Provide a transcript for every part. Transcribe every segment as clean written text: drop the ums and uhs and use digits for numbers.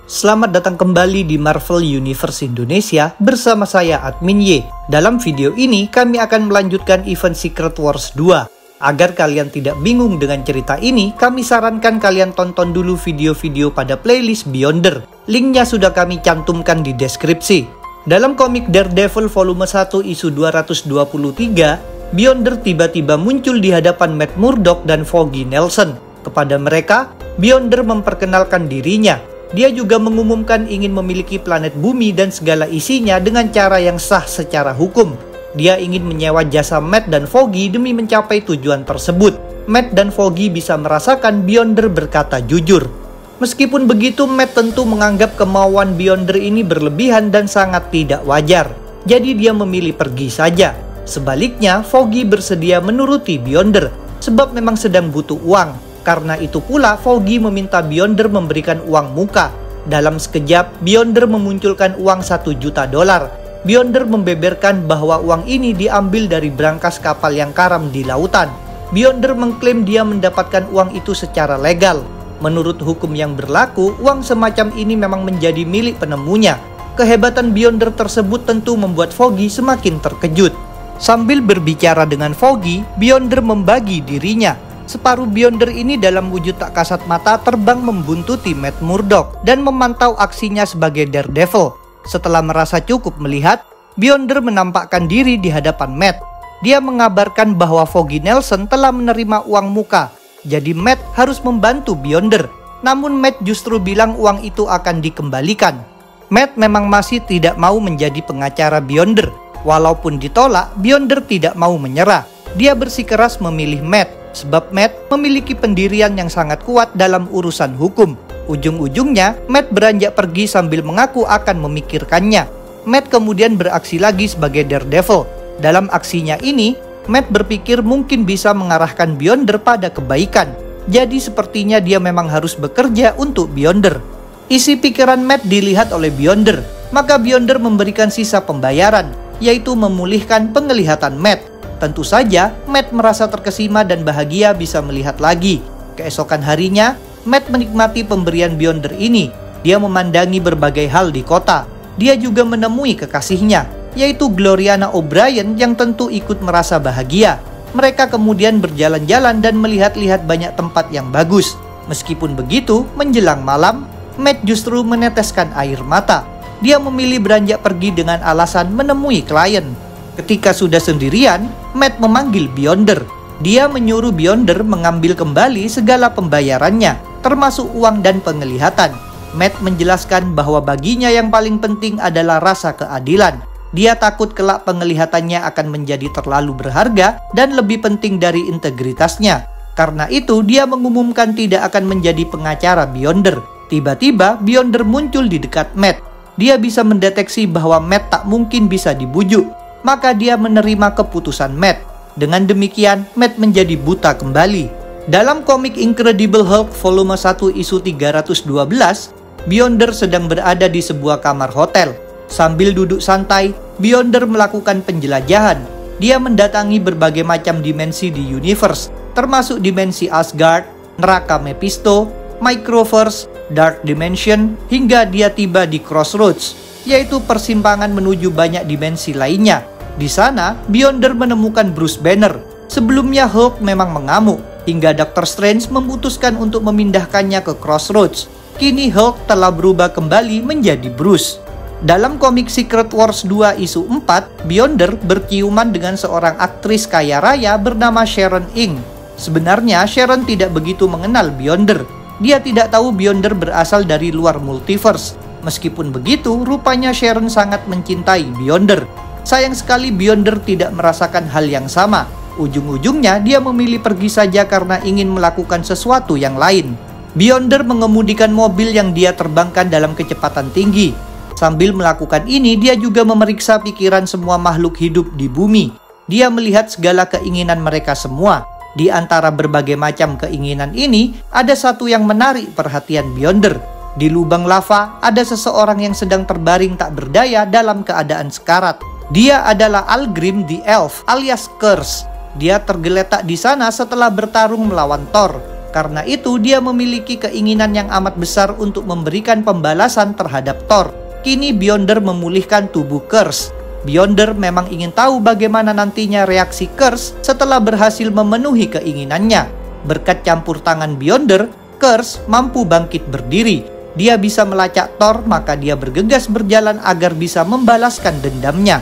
Selamat datang kembali di Marvel Universe Indonesia bersama saya Admin Y. Dalam video ini kami akan melanjutkan event Secret Wars 2. Agar kalian tidak bingung dengan cerita ini, kami sarankan kalian tonton dulu video-video pada playlist Beyonder. Linknya sudah kami cantumkan di deskripsi. Dalam komik Daredevil volume 1 isu 223, Beyonder tiba-tiba muncul di hadapan Matt Murdock dan Foggy Nelson. Kepada mereka, Beyonder memperkenalkan dirinya. Dia juga mengumumkan ingin memiliki planet bumi dan segala isinya dengan cara yang sah secara hukum. Dia ingin menyewa jasa Matt dan Foggy demi mencapai tujuan tersebut. Matt dan Foggy bisa merasakan Beyonder berkata jujur. Meskipun begitu, Matt tentu menganggap kemauan Beyonder ini berlebihan dan sangat tidak wajar. Jadi dia memilih pergi saja. Sebaliknya, Foggy bersedia menuruti Beyonder sebab memang sedang butuh uang. Karena itu pula Foggy meminta Beyonder memberikan uang muka. Dalam sekejap, Beyonder memunculkan uang $1 juta. Beyonder membeberkan bahwa uang ini diambil dari brankas kapal yang karam di lautan. Beyonder mengklaim dia mendapatkan uang itu secara legal. Menurut hukum yang berlaku, uang semacam ini memang menjadi milik penemunya. Kehebatan Beyonder tersebut tentu membuat Foggy semakin terkejut. Sambil berbicara dengan Foggy, Beyonder membagi dirinya. Separuh Beyonder ini dalam wujud tak kasat mata terbang membuntuti Matt Murdock dan memantau aksinya sebagai Daredevil. Setelah merasa cukup melihat, Beyonder menampakkan diri di hadapan Matt. Dia mengabarkan bahwa Foggy Nelson telah menerima uang muka, jadi Matt harus membantu Beyonder. Namun Matt justru bilang uang itu akan dikembalikan. Matt memang masih tidak mau menjadi pengacara Beyonder. Walaupun ditolak, Beyonder tidak mau menyerah. Dia bersikeras memilih Matt. Sebab Matt memiliki pendirian yang sangat kuat dalam urusan hukum. Ujung-ujungnya, Matt beranjak pergi sambil mengaku akan memikirkannya. Matt kemudian beraksi lagi sebagai Daredevil. Dalam aksinya ini, Matt berpikir mungkin bisa mengarahkan Beyonder pada kebaikan. Jadi sepertinya dia memang harus bekerja untuk Beyonder. Isi pikiran Matt dilihat oleh Beyonder. Maka Beyonder memberikan sisa pembayaran, yaitu memulihkan penglihatan Matt. Tentu saja, Matt merasa terkesima dan bahagia bisa melihat lagi. Keesokan harinya, Matt menikmati pemberian Beyonder ini. Dia memandangi berbagai hal di kota. Dia juga menemui kekasihnya, yaitu Gloriana O'Brien yang tentu ikut merasa bahagia. Mereka kemudian berjalan-jalan dan melihat-lihat banyak tempat yang bagus. Meskipun begitu, menjelang malam, Matt justru meneteskan air mata. Dia memilih beranjak pergi dengan alasan menemui klien. Ketika sudah sendirian, Matt memanggil Beyonder. Dia menyuruh Beyonder mengambil kembali segala pembayarannya, termasuk uang dan penglihatan. Matt menjelaskan bahwa baginya yang paling penting adalah rasa keadilan. Dia takut kelak penglihatannya akan menjadi terlalu berharga dan lebih penting dari integritasnya. Karena itu, dia mengumumkan tidak akan menjadi pengacara Beyonder. Tiba-tiba, Beyonder muncul di dekat Matt. Dia bisa mendeteksi bahwa Matt tak mungkin bisa dibujuk. Maka dia menerima keputusan Matt. Dengan demikian, Matt menjadi buta kembali. Dalam komik Incredible Hulk volume 1 isu 312, Beyonder sedang berada di sebuah kamar hotel. Sambil duduk santai, Beyonder melakukan penjelajahan. Dia mendatangi berbagai macam dimensi di universe, termasuk dimensi Asgard, neraka Mephisto, Microverse, Dark Dimension, hingga dia tiba di Crossroads, yaitu persimpangan menuju banyak dimensi lainnya. Di sana, Beyonder menemukan Bruce Banner. Sebelumnya Hulk memang mengamuk, hingga Doctor Strange memutuskan untuk memindahkannya ke Crossroads. Kini Hulk telah berubah kembali menjadi Bruce. Dalam komik Secret Wars 2 isu 4, Beyonder berciuman dengan seorang aktris kaya raya bernama Sharon Ng. Sebenarnya Sharon tidak begitu mengenal Beyonder. Dia tidak tahu Beyonder berasal dari luar multiverse. Meskipun begitu, rupanya Sharon sangat mencintai Beyonder. Sayang sekali Beyonder tidak merasakan hal yang sama. Ujung-ujungnya dia memilih pergi saja karena ingin melakukan sesuatu yang lain. Beyonder mengemudikan mobil yang dia terbangkan dalam kecepatan tinggi. Sambil melakukan ini, dia juga memeriksa pikiran semua makhluk hidup di bumi. Dia melihat segala keinginan mereka semua. Di antara berbagai macam keinginan ini, ada satu yang menarik perhatian Beyonder. Di lubang lava, ada seseorang yang sedang terbaring tak berdaya dalam keadaan sekarat. Dia adalah Algrim the Elf alias Curse. Dia tergeletak di sana setelah bertarung melawan Thor. Karena itu dia memiliki keinginan yang amat besar untuk memberikan pembalasan terhadap Thor. Kini Beyonder memulihkan tubuh Kurse. Beyonder memang ingin tahu bagaimana nantinya reaksi Kurse setelah berhasil memenuhi keinginannya. Berkat campur tangan Beyonder, Kurse mampu bangkit berdiri. Dia bisa melacak Thor, maka dia bergegas berjalan agar bisa membalaskan dendamnya.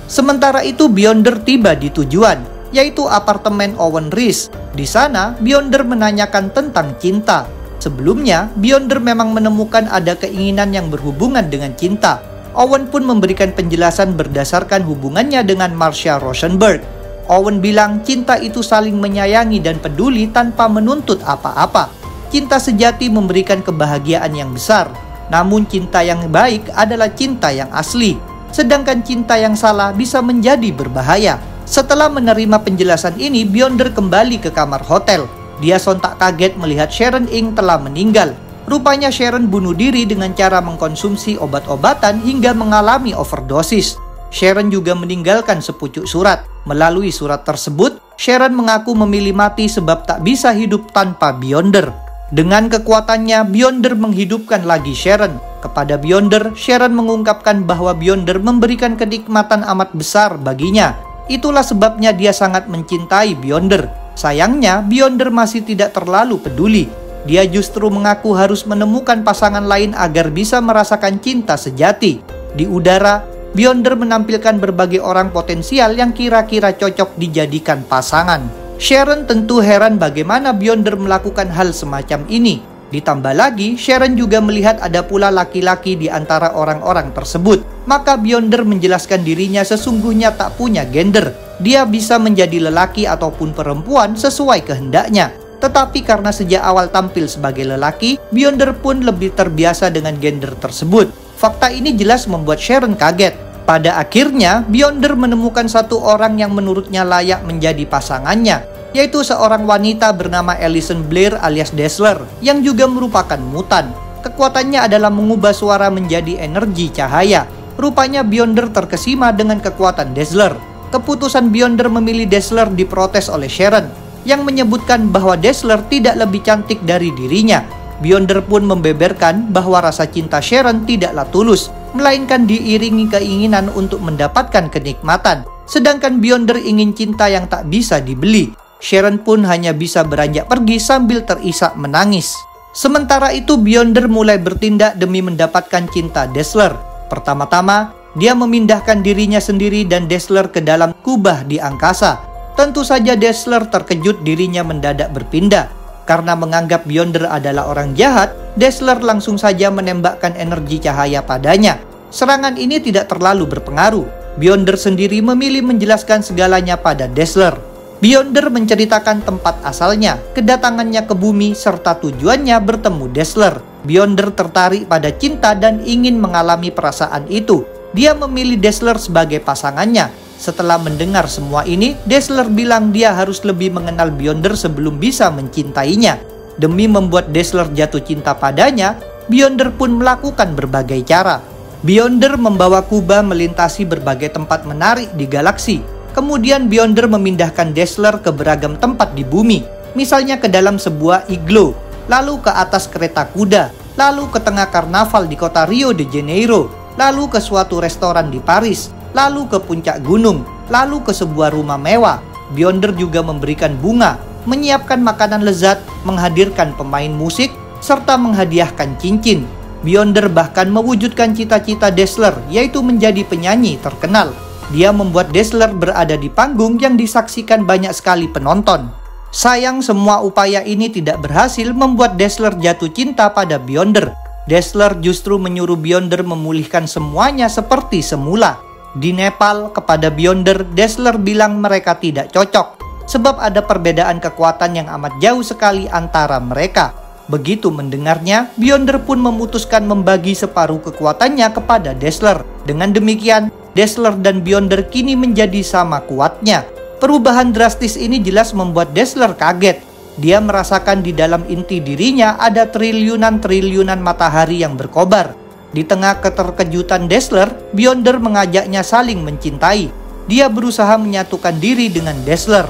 Sementara itu Beyonder tiba di tujuan, yaitu apartemen Owen Reese. Di sana, Beyonder menanyakan tentang cinta. Sebelumnya, Beyonder memang menemukan ada keinginan yang berhubungan dengan cinta. Owen pun memberikan penjelasan berdasarkan hubungannya dengan Marcia Rosenberg. Owen bilang cinta itu saling menyayangi dan peduli tanpa menuntut apa-apa. Cinta sejati memberikan kebahagiaan yang besar. Namun cinta yang baik adalah cinta yang asli. Sedangkan cinta yang salah bisa menjadi berbahaya. Setelah menerima penjelasan ini, Beyonder kembali ke kamar hotel. Dia sontak kaget melihat Sharon Ing telah meninggal. Rupanya Sharon bunuh diri dengan cara mengkonsumsi obat-obatan hingga mengalami overdosis. Sharon juga meninggalkan sepucuk surat. Melalui surat tersebut, Sharon mengaku memilih mati sebab tak bisa hidup tanpa Beyonder. Dengan kekuatannya, Beyonder menghidupkan lagi Sharon. Kepada Beyonder, Sharon mengungkapkan bahwa Beyonder memberikan kenikmatan amat besar baginya. Itulah sebabnya dia sangat mencintai Beyonder. Sayangnya, Beyonder masih tidak terlalu peduli. Dia justru mengaku harus menemukan pasangan lain agar bisa merasakan cinta sejati. Di udara, Beyonder menampilkan berbagai orang potensial yang kira-kira cocok dijadikan pasangan. Sharon tentu heran bagaimana Beyonder melakukan hal semacam ini. Ditambah lagi, Sharon juga melihat ada pula laki-laki di antara orang-orang tersebut. Maka Beyonder menjelaskan dirinya sesungguhnya tak punya gender. Dia bisa menjadi lelaki ataupun perempuan sesuai kehendaknya. Tetapi karena sejak awal tampil sebagai lelaki, Beyonder pun lebih terbiasa dengan gender tersebut. Fakta ini jelas membuat Sharon kaget. Pada akhirnya, Beyonder menemukan satu orang yang menurutnya layak menjadi pasangannya, yaitu seorang wanita bernama Alison Blair alias Dazzler, yang juga merupakan mutan. Kekuatannya adalah mengubah suara menjadi energi cahaya. Rupanya Beyonder terkesima dengan kekuatan Dazzler. Keputusan Beyonder memilih Dazzler diprotes oleh Sharon, yang menyebutkan bahwa Dazzler tidak lebih cantik dari dirinya. Beyonder pun membeberkan bahwa rasa cinta Sharon tidaklah tulus, melainkan diiringi keinginan untuk mendapatkan kenikmatan. Sedangkan Beyonder ingin cinta yang tak bisa dibeli. Sharon pun hanya bisa beranjak pergi sambil terisak menangis. Sementara itu Beyonder mulai bertindak demi mendapatkan cinta Dazzler. Pertama-tama, dia memindahkan dirinya sendiri dan Dazzler ke dalam kubah di angkasa. Tentu saja Dazzler terkejut dirinya mendadak berpindah. Karena menganggap Beyonder adalah orang jahat, Dazzler langsung saja menembakkan energi cahaya padanya. Serangan ini tidak terlalu berpengaruh. Beyonder sendiri memilih menjelaskan segalanya pada Dazzler. Beyonder menceritakan tempat asalnya, kedatangannya ke bumi, serta tujuannya bertemu Dazzler. Beyonder tertarik pada cinta dan ingin mengalami perasaan itu. Dia memilih Dazzler sebagai pasangannya. Setelah mendengar semua ini, Dazzler bilang dia harus lebih mengenal Beyonder sebelum bisa mencintainya. Demi membuat Dazzler jatuh cinta padanya, Beyonder pun melakukan berbagai cara. Beyonder membawa Kuba melintasi berbagai tempat menarik di galaksi. Kemudian Beyonder memindahkan Dazzler ke beragam tempat di bumi, misalnya ke dalam sebuah iglo, lalu ke atas kereta kuda, lalu ke tengah karnaval di kota Rio de Janeiro, lalu ke suatu restoran di Paris, lalu ke puncak gunung, lalu ke sebuah rumah mewah. Beyonder juga memberikan bunga, menyiapkan makanan lezat, menghadirkan pemain musik, serta menghadiahkan cincin. Beyonder bahkan mewujudkan cita-cita Dazzler, yaitu menjadi penyanyi terkenal. Dia membuat Dazzler berada di panggung yang disaksikan banyak sekali penonton. Sayang semua upaya ini tidak berhasil membuat Dazzler jatuh cinta pada Beyonder. Dazzler justru menyuruh Beyonder memulihkan semuanya seperti semula. Di Nepal, kepada Beyonder, Dazzler bilang mereka tidak cocok, sebab ada perbedaan kekuatan yang amat jauh sekali antara mereka. Begitu mendengarnya, Beyonder pun memutuskan membagi separuh kekuatannya kepada Dazzler. Dengan demikian, Dazzler dan Beyonder kini menjadi sama kuatnya. Perubahan drastis ini jelas membuat Dazzler kaget. Dia merasakan di dalam inti dirinya ada triliunan-triliunan matahari yang berkobar. Di tengah keterkejutan Dazzler, Beyonder mengajaknya saling mencintai. Dia berusaha menyatukan diri dengan Dazzler.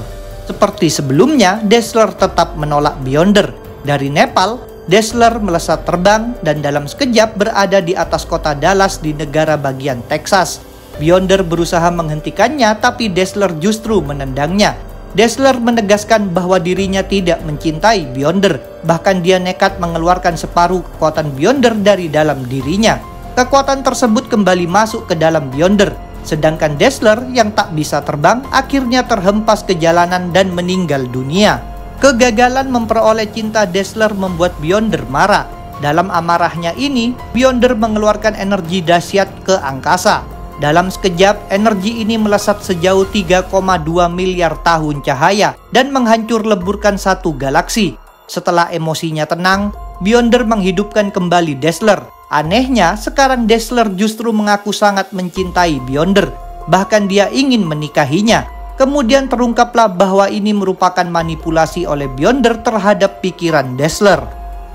Seperti sebelumnya, Dazzler tetap menolak Beyonder. Dari Nepal, Dazzler melesat terbang dan dalam sekejap berada di atas kota Dallas di negara bagian Texas. Beyonder berusaha menghentikannya, tapi Dazzler justru menendangnya. Dazzler menegaskan bahwa dirinya tidak mencintai Beyonder, bahkan dia nekat mengeluarkan separuh kekuatan Beyonder dari dalam dirinya. Kekuatan tersebut kembali masuk ke dalam Beyonder, sedangkan Dazzler yang tak bisa terbang akhirnya terhempas ke jalanan dan meninggal dunia. Kegagalan memperoleh cinta Dazzler membuat Beyonder marah. Dalam amarahnya ini, Beyonder mengeluarkan energi dahsyat ke angkasa. Dalam sekejap, energi ini melesat sejauh 3,2 miliar tahun cahaya dan menghancur leburkan satu galaksi. Setelah emosinya tenang, Beyonder menghidupkan kembali Dazzler. Anehnya, sekarang Dazzler justru mengaku sangat mencintai Beyonder. Bahkan dia ingin menikahinya. Kemudian terungkaplah bahwa ini merupakan manipulasi oleh Beyonder terhadap pikiran Dazzler.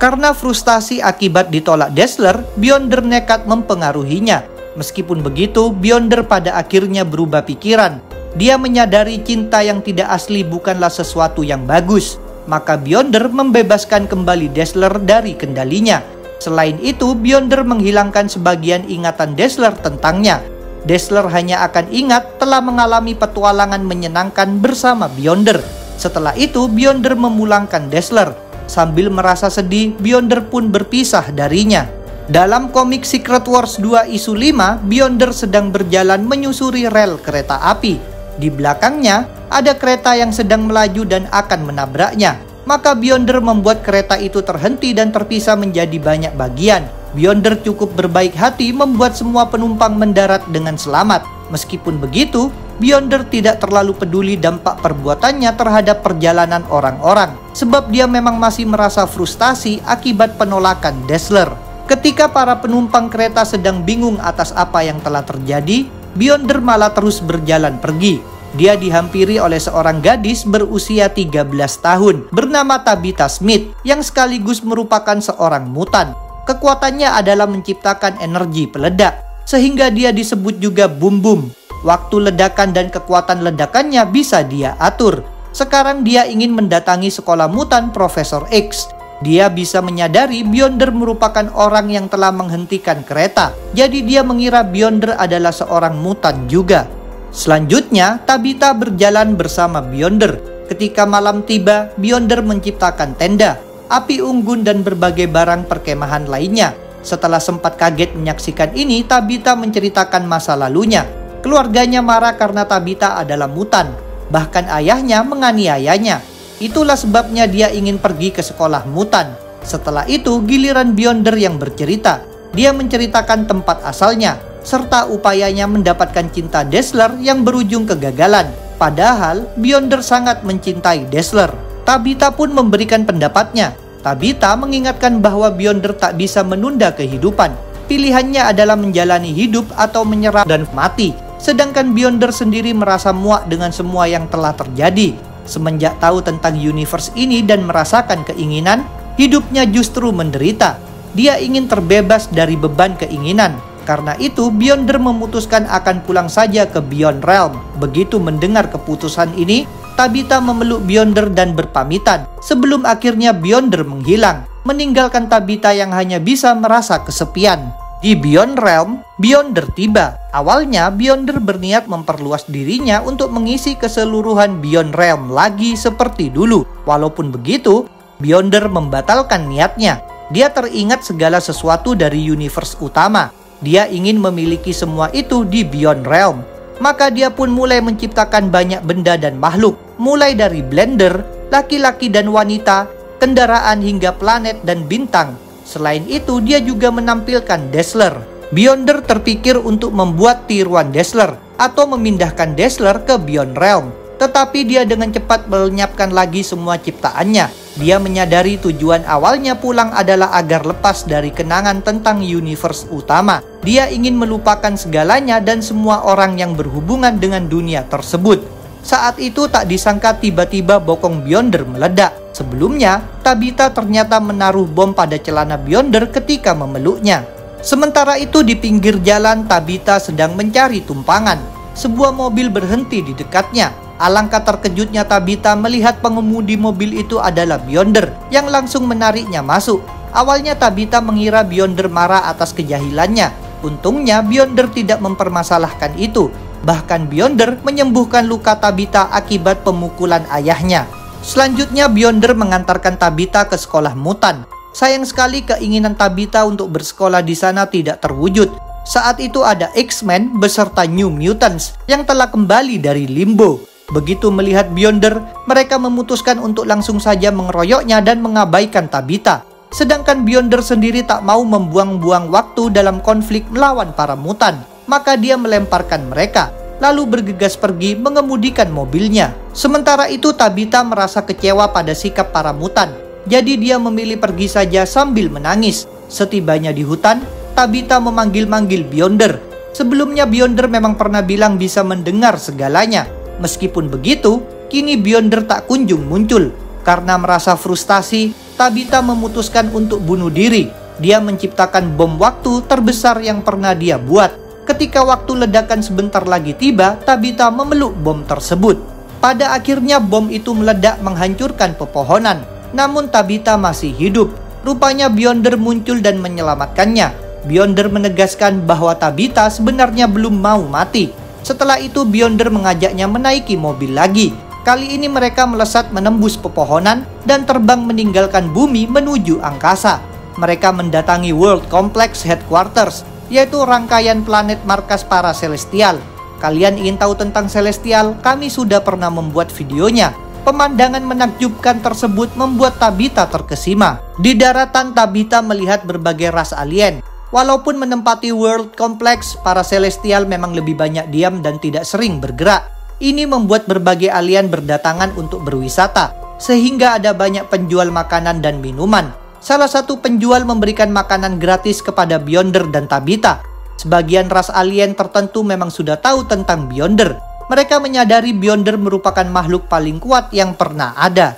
Karena frustasi akibat ditolak Dazzler, Beyonder nekat mempengaruhinya. Meskipun begitu, Beyonder pada akhirnya berubah pikiran. Dia menyadari cinta yang tidak asli bukanlah sesuatu yang bagus. Maka Beyonder membebaskan kembali Dazzler dari kendalinya. Selain itu, Beyonder menghilangkan sebagian ingatan Dazzler tentangnya. Dazzler hanya akan ingat telah mengalami petualangan menyenangkan bersama Beyonder. Setelah itu, Beyonder memulangkan Dazzler. Sambil merasa sedih, Beyonder pun berpisah darinya. Dalam komik Secret Wars 2 isu 5, Beyonder sedang berjalan menyusuri rel kereta api. Di belakangnya, ada kereta yang sedang melaju dan akan menabraknya. Maka Beyonder membuat kereta itu terhenti dan terpisah menjadi banyak bagian. Beyonder cukup berbaik hati membuat semua penumpang mendarat dengan selamat. Meskipun begitu, Beyonder tidak terlalu peduli dampak perbuatannya terhadap perjalanan orang-orang. Sebab dia memang masih merasa frustasi akibat penolakan Dazzler. Ketika para penumpang kereta sedang bingung atas apa yang telah terjadi, Beyonder malah terus berjalan pergi. Dia dihampiri oleh seorang gadis berusia 13 tahun bernama Tabitha Smith yang sekaligus merupakan seorang mutan. Kekuatannya adalah menciptakan energi peledak, sehingga dia disebut juga Boom Boom. Waktu ledakan dan kekuatan ledakannya bisa dia atur. Sekarang dia ingin mendatangi sekolah mutan Profesor X. Dia bisa menyadari Beyonder merupakan orang yang telah menghentikan kereta. Jadi dia mengira Beyonder adalah seorang mutan juga. Selanjutnya, Tabitha berjalan bersama Beyonder. Ketika malam tiba, Beyonder menciptakan tenda, api unggun dan berbagai barang perkemahan lainnya. Setelah sempat kaget menyaksikan ini, Tabitha menceritakan masa lalunya. Keluarganya marah karena Tabitha adalah mutan. Bahkan ayahnya menganiayanya. Itulah sebabnya dia ingin pergi ke sekolah mutan. Setelah itu, giliran Beyonder yang bercerita. Dia menceritakan tempat asalnya, serta upayanya mendapatkan cinta Dazzler yang berujung kegagalan. Padahal, Beyonder sangat mencintai Dazzler. Tabitha pun memberikan pendapatnya. Tabitha mengingatkan bahwa Beyonder tak bisa menunda kehidupan. Pilihannya adalah menjalani hidup atau menyerah dan mati. Sedangkan Beyonder sendiri merasa muak dengan semua yang telah terjadi. Semenjak tahu tentang universe ini dan merasakan keinginan, hidupnya justru menderita. Dia ingin terbebas dari beban keinginan. Karena itu, Beyonder memutuskan akan pulang saja ke Beyond Realm. Begitu mendengar keputusan ini, Tabitha memeluk Beyonder dan berpamitan. Sebelum akhirnya Beyonder menghilang, meninggalkan Tabitha yang hanya bisa merasa kesepian. Di Beyond Realm, Beyonder tiba. Awalnya, Beyonder berniat memperluas dirinya untuk mengisi keseluruhan Beyond Realm lagi seperti dulu. Walaupun begitu, Beyonder membatalkan niatnya. Dia teringat segala sesuatu dari universe utama. Dia ingin memiliki semua itu di Beyond Realm. Maka dia pun mulai menciptakan banyak benda dan makhluk. Mulai dari blender, laki-laki dan wanita, kendaraan hingga planet dan bintang. Selain itu, dia juga menampilkan Dazzler. Beyonder terpikir untuk membuat tiruan Dazzler atau memindahkan Dazzler ke Beyond Realm. Tetapi dia dengan cepat melenyapkan lagi semua ciptaannya. Dia menyadari tujuan awalnya pulang adalah agar lepas dari kenangan tentang universe utama. Dia ingin melupakan segalanya dan semua orang yang berhubungan dengan dunia tersebut. Saat itu tak disangka tiba-tiba bokong Beyonder meledak. Sebelumnya, Tabitha ternyata menaruh bom pada celana Beyonder ketika memeluknya. Sementara itu di pinggir jalan, Tabitha sedang mencari tumpangan. Sebuah mobil berhenti di dekatnya. Alangkah terkejutnya Tabitha melihat pengemudi mobil itu adalah Beyonder yang langsung menariknya masuk. Awalnya Tabitha mengira Beyonder marah atas kejahilannya. Untungnya Beyonder tidak mempermasalahkan itu. Bahkan Beyonder menyembuhkan luka Tabitha akibat pemukulan ayahnya. Selanjutnya Beyonder mengantarkan Tabitha ke sekolah mutan. Sayang sekali keinginan Tabitha untuk bersekolah di sana tidak terwujud. Saat itu ada X-Men beserta New Mutants yang telah kembali dari limbo. Begitu melihat Beyonder, mereka memutuskan untuk langsung saja mengeroyoknya dan mengabaikan Tabitha. Sedangkan Beyonder sendiri tak mau membuang-buang waktu dalam konflik melawan para mutan. Maka dia melemparkan mereka, lalu bergegas pergi mengemudikan mobilnya. Sementara itu Tabitha merasa kecewa pada sikap para mutan. Jadi dia memilih pergi saja sambil menangis. Setibanya di hutan, Tabitha memanggil-manggil Beyonder. Sebelumnya Beyonder memang pernah bilang bisa mendengar segalanya. Meskipun begitu, kini Beyonder tak kunjung muncul. Karena merasa frustasi, Tabitha memutuskan untuk bunuh diri. Dia menciptakan bom waktu terbesar yang pernah dia buat. Ketika waktu ledakan sebentar lagi tiba, Tabitha memeluk bom tersebut. Pada akhirnya bom itu meledak menghancurkan pepohonan. Namun Tabitha masih hidup. Rupanya Beyonder muncul dan menyelamatkannya. Beyonder menegaskan bahwa Tabitha sebenarnya belum mau mati. Setelah itu Beyonder mengajaknya menaiki mobil lagi. Kali ini mereka melesat menembus pepohonan dan terbang meninggalkan bumi menuju angkasa. Mereka mendatangi World Complex Headquarters, yaitu rangkaian planet markas para Celestial. Kalian ingin tahu tentang Celestial? Kami sudah pernah membuat videonya. Pemandangan menakjubkan tersebut membuat Tabitha terkesima. Di daratan Tabitha melihat berbagai ras alien. Walaupun menempati World Complex, para Celestial memang lebih banyak diam dan tidak sering bergerak. Ini membuat berbagai alien berdatangan untuk berwisata, sehingga ada banyak penjual makanan dan minuman. Salah satu penjual memberikan makanan gratis kepada Beyonder dan Tabitha. Sebagian ras alien tertentu memang sudah tahu tentang Beyonder. Mereka menyadari Beyonder merupakan makhluk paling kuat yang pernah ada.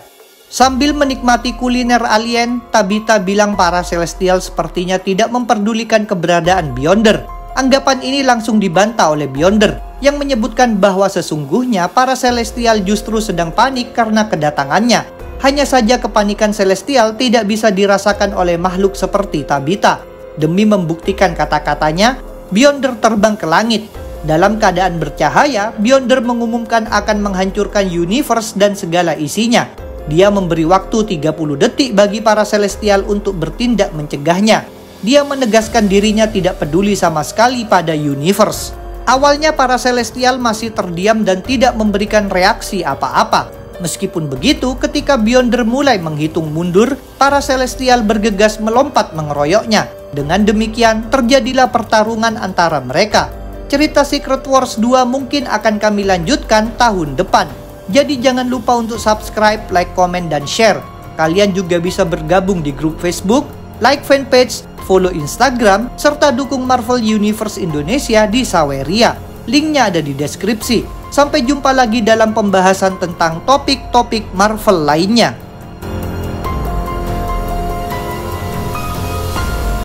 Sambil menikmati kuliner alien, Tabitha bilang para Celestial sepertinya tidak memperdulikan keberadaan Beyonder. Anggapan ini langsung dibantah oleh Beyonder, yang menyebutkan bahwa sesungguhnya para Celestial justru sedang panik karena kedatangannya. Hanya saja kepanikan Celestial tidak bisa dirasakan oleh makhluk seperti Tabitha. Demi membuktikan kata-katanya, Beyonder terbang ke langit. Dalam keadaan bercahaya, Beyonder mengumumkan akan menghancurkan universe dan segala isinya. Dia memberi waktu 30 detik bagi para Celestial untuk bertindak mencegahnya. Dia menegaskan dirinya tidak peduli sama sekali pada universe. Awalnya para Celestial masih terdiam dan tidak memberikan reaksi apa-apa. Meskipun begitu, ketika Beyonder mulai menghitung mundur, para Celestial bergegas melompat mengeroyoknya. Dengan demikian, terjadilah pertarungan antara mereka. Cerita Secret Wars 2 mungkin akan kami lanjutkan tahun depan. Jadi jangan lupa untuk subscribe, like, komen, dan share. Kalian juga bisa bergabung di grup Facebook, like fanpage, follow Instagram, serta dukung Marvel Universe Indonesia di Saweria. Linknya ada di deskripsi. Sampai jumpa lagi dalam pembahasan tentang topik-topik Marvel lainnya.